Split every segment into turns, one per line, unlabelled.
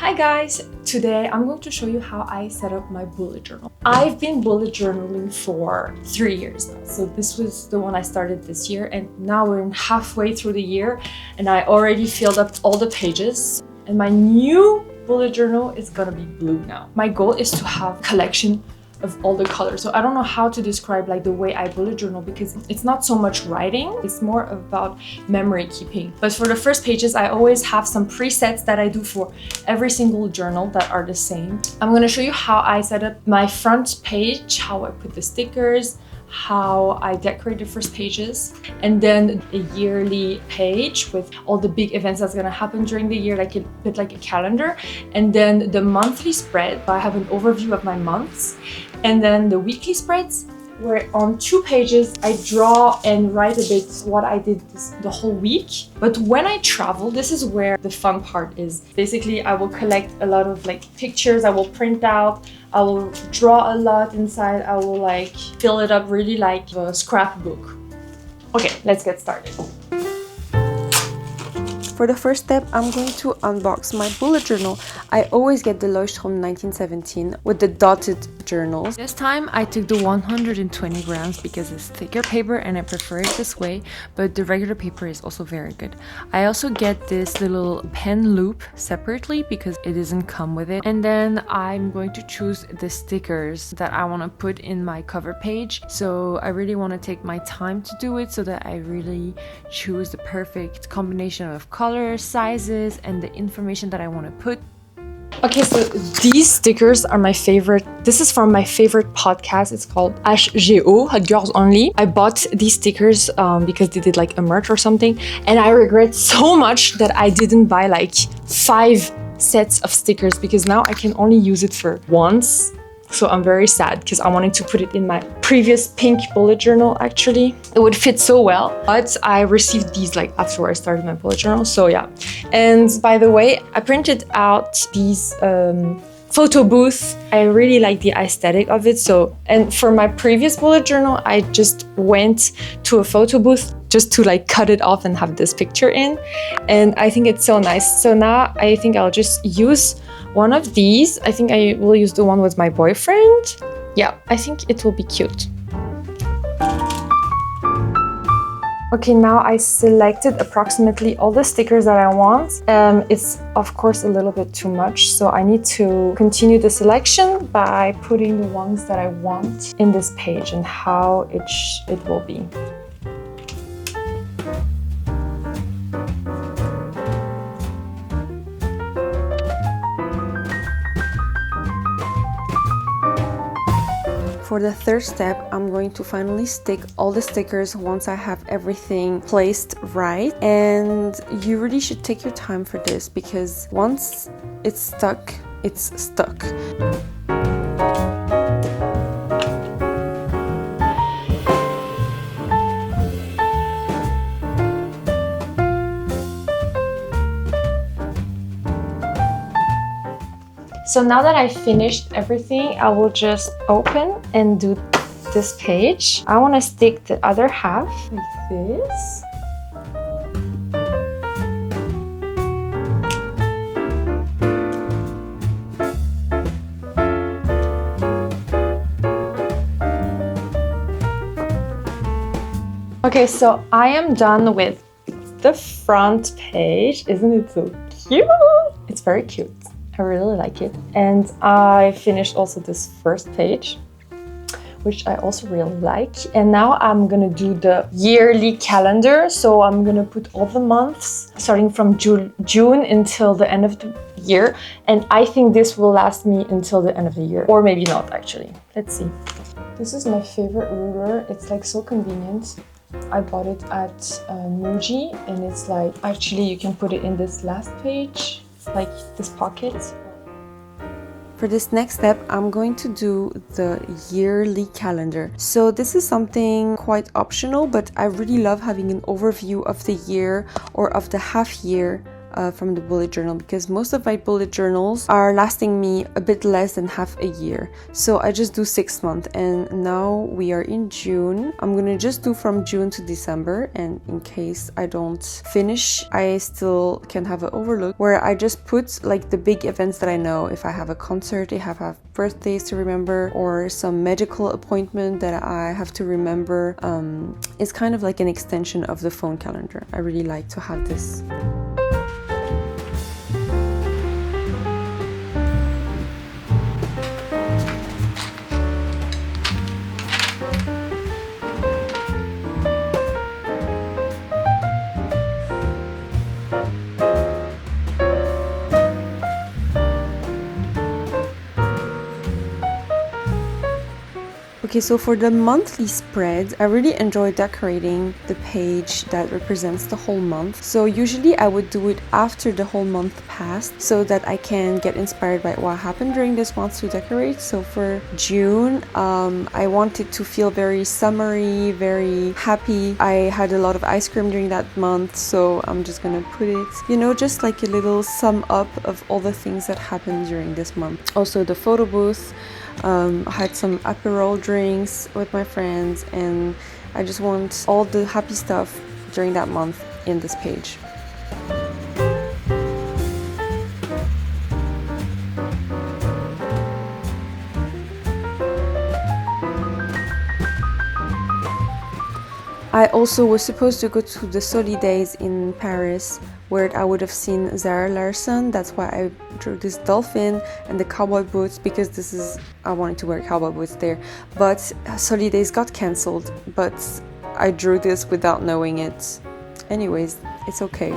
Hi guys! Today I'm going to show you how I set up my bullet journal. I've been bullet journaling for 3 years now. So this was the one I started this year, and now we're in halfway through the year and I already filled up all the pages. And my new bullet journal is gonna be blue now. My goal is to have a collection of all the colors. So I don't know how to describe like the way I bullet journal because it's not so much writing, it's more about memory keeping. But for the first pages, I always have some presets that I do for every single journal that are the same. I'm gonna show you how I set up my front page, how I put the stickers, how I decorate the first pages, and then a yearly page with all the big events that's gonna happen during the year, like a bit like a calendar, and then the monthly spread. I have an overview of my months, and then the weekly spreads, where on 2 pages I draw and write a bit what I did the whole week. But when I travel, this is where the fun part is. Basically, I will collect a lot of like pictures, I will print out, I will draw a lot inside, I will like fill it up really like a scrapbook. Okay, let's get started.
For the first step, I'm going to unbox my bullet journal. I always get the Leuchtturm 1917 with the dotted journals. This time I took the 120 grams because it's thicker paper and I prefer it this way, but the regular paper is also very good. I also get this little pen loop separately because it doesn't come with it. And then I'm going to choose the stickers that I want to put in my cover page. So I really want to take my time to do it so that I really choose the perfect combination of colors, sizes, and the information that I want to put.
Okay, so these stickers are my favorite. This is from my favorite podcast. It's called HGO, Hot Girls Only. I bought these stickers because they did like a merch or something, and I regret so much that I didn't buy like 5 sets of stickers because now I can only use it for once. So I'm very sad because I wanted to put it in my previous pink bullet journal. Actually, it would fit so well, but I received these like after I started my bullet journal. So yeah. And by the way, I printed out these photo booth. I really like the aesthetic of it. So, and for my previous bullet journal, I just went to a photo booth just to like cut it off and have this picture in. And I think it's so nice. So now I think I'll just use one of these. I think I will use the one with my boyfriend. Yeah, I think it will be cute. Okay, now I selected approximately all the stickers that I want. It's of course a little bit too much, so I need to continue the selection by putting the ones that I want in this page and how it will be.
For the third step, I'm going to finally stick all the stickers once I have everything placed right. And you really should take your time for this because once it's stuck, it's stuck.
So now that I finished everything, I will just open and do this page. I want to stick the other half like this. Okay, so I am done with the front page. Isn't it so cute? It's very cute. I really like it. And I finished also this first page, which I also really like. And now I'm gonna do the yearly calendar. So I'm gonna put all the months starting from June until the end of the year. And I think this will last me until the end of the year, or maybe not actually. Let's see. This is my favorite ruler. It's like so convenient. I bought it at Muji, and it's like, actually you can put it in this last page, like this pocket.
For this next step, I'm going to do the yearly calendar. So this is something quite optional, but I really love having an overview of the year or of the half year from the bullet journal, because most of my bullet journals are lasting me a bit less than half a year. So I just do 6 months, and now we are in June. I'm gonna just do from June to December, and in case I don't finish, I still can have an overlook where I just put like the big events that I know. If I have a concert, I have birthdays to remember, or some medical appointment that I have to remember. It's kind of like an extension of the phone calendar. I really like to have this. Okay, so for the monthly spread, I really enjoy decorating the page that represents the whole month. So usually I would do it after the whole month passed, so that I can get inspired by what happened during this month to decorate. So for June, I wanted to feel very summery, very happy. I had a lot of ice cream during that month, so I'm just gonna put it, you know, just like a little sum up of all the things that happened during this month. Also the photo booth. I had some Aperol drinks with my friends, and I just want all the happy stuff during that month in this page. I also was supposed to go to the Solidays in Paris, where I would have seen Zara Larsson. That's why I drew this dolphin and the cowboy boots, because I wanted to wear cowboy boots there. But Solidays got cancelled, but I drew this without knowing it. Anyways, it's okay.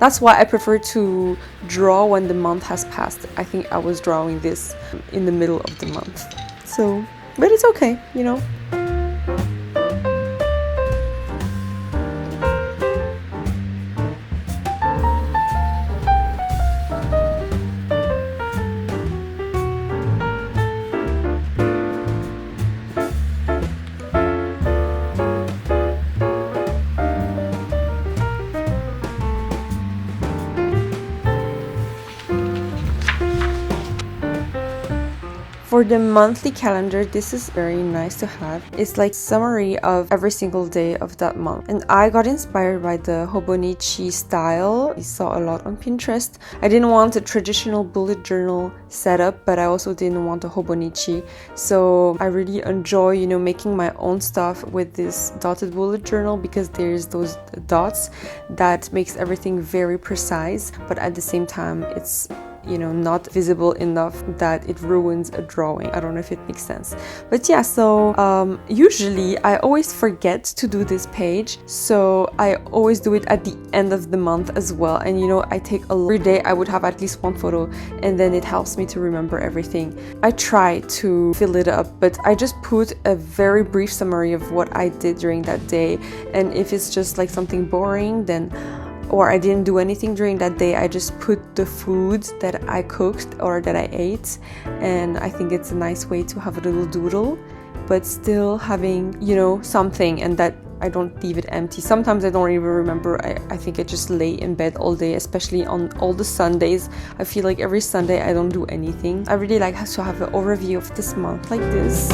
That's why I prefer to draw when the month has passed. I think I was drawing this in the middle of the month. So, but it's okay, you know. For the monthly calendar, this is very nice to have. It's like summary of every single day of that month. And I got inspired by the Hobonichi style. I saw a lot on Pinterest. I didn't want a traditional bullet journal setup, but I also didn't want a Hobonichi. So I really enjoy, you know, making my own stuff with this dotted bullet journal, because there's those dots that makes everything very precise, but at the same time it's, you know, not visible enough that it ruins a drawing. I don't know if it makes sense. But yeah, so usually I always forget to do this page, so I always do it at the end of the month as well. And you know, I take every day I would have at least one photo, and then it helps me to remember everything. I try to fill it up, but I just put a very brief summary of what I did during that day. And if it's just like something boring, then or I didn't do anything during that day, I just put the food that I cooked or that I ate. And I think it's a nice way to have a little doodle, but still having, you know, something, and that I don't leave it empty. Sometimes I don't even remember. I think I just lay in bed all day, especially on all the Sundays. I feel like every Sunday I don't do anything. I really like to have an overview of this month like this.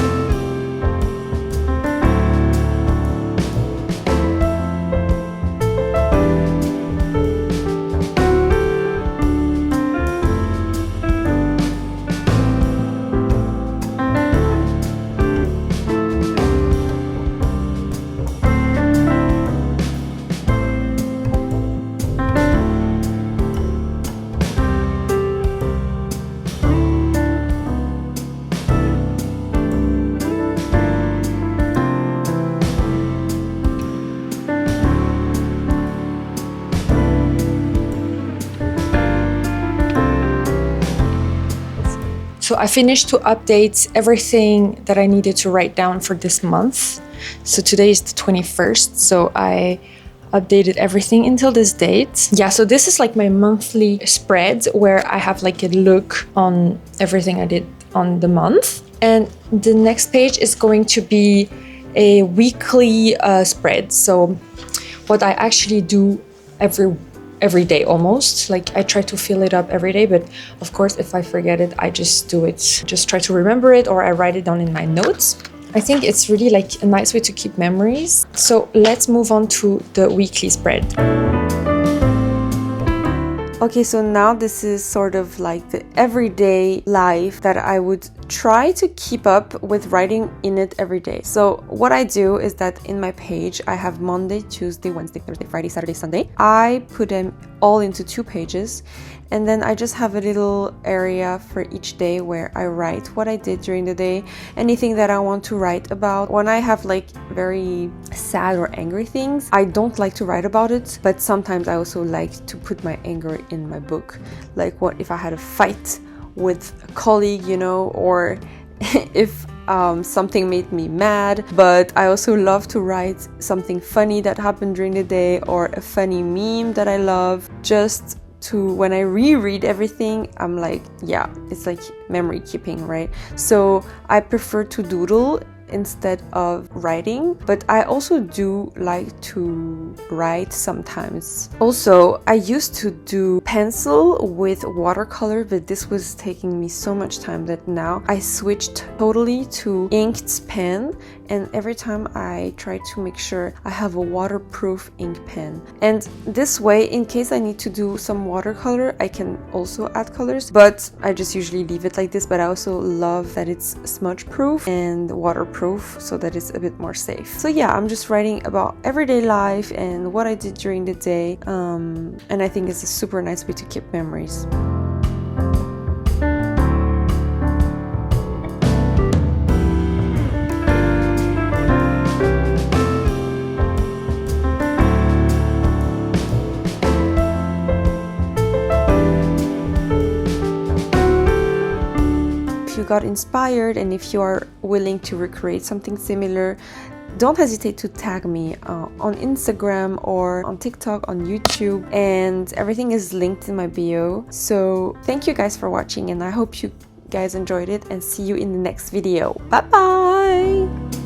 So I finished to update everything that I needed to write down for this month. So today is the 21st, so I updated everything until this date. Yeah, so this is like my monthly spread where I have like a look on everything I did on the month. And the next page is going to be a weekly spread. So what I actually do every every day almost. Like I try to fill it up every day, but of course if I forget it, I just do it, just try to remember it, or I write it down in my notes. I think it's really like a nice way to keep memories. So let's move on to the weekly spread.
Okay, so now this is sort of like the everyday life that I would try to keep up with writing in it every day. So what I do is that in my page, I have Monday, Tuesday, Wednesday, Thursday, Friday, Saturday, Sunday. I put them all into 2 pages. And then I just have a little area for each day where I write what I did during the day, anything that I want to write about. When I have like very sad or angry things, I don't like to write about it, but sometimes I also like to put my anger in my book. Like what if I had a fight with a colleague, you know, or if something made me mad. But I also love to write something funny that happened during the day, or a funny meme that I love, just to when I reread everything, I'm like, yeah, it's like memory keeping, right? So I prefer to doodle instead of writing, but I also do like to write sometimes. Also, I used to do pencil with watercolor, but this was taking me so much time that now I switched totally to inked pen, and every time I try to make sure I have a waterproof ink pen. And this way, in case I need to do some watercolor, I can also add colors, but I just usually leave it like this. But I also love that it's smudge proof and waterproof, so that it's a bit more safe. So yeah, I'm just writing about everyday life and what I did during the day, and I think it's a super nice way to keep memories. Got inspired, and if you are willing to recreate something similar, don't hesitate to tag me on Instagram or on TikTok, on YouTube, and everything is linked in my bio. So thank you guys for watching, and I hope you guys enjoyed it, and see you in the next video. Bye bye.